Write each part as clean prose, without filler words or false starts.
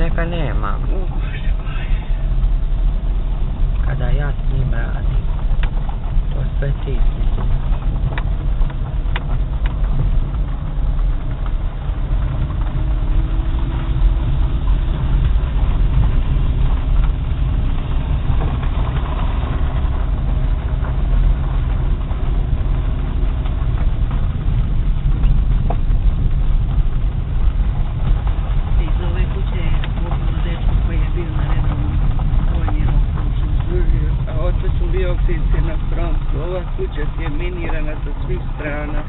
Neka nema. Kada ja s njim radim, to sve ti. Na frontu. Ova kuća ti je minirana sa svih strana.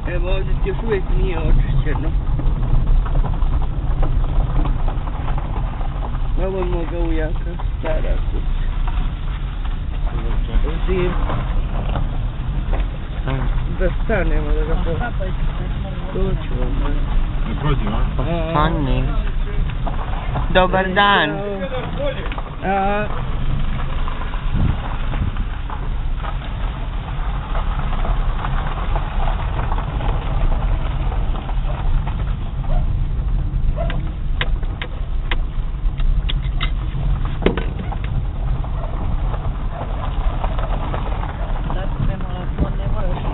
Evo ovdje ti još uvijek nije očišćeno. Ovo je moga ujaka, stara kuća. Zim. Da stanemo, da ga doću vam. Ne prođemo, a? Stani. Dobar dan.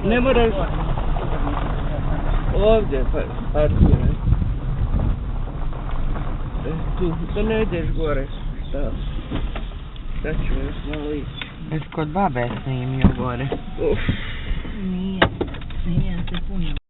Ne moraš ovdje parkiraj. Tu, da ne ideš gore. Da ću još malo ići. Već kod babe snimio gore. Uf. Nije se punio.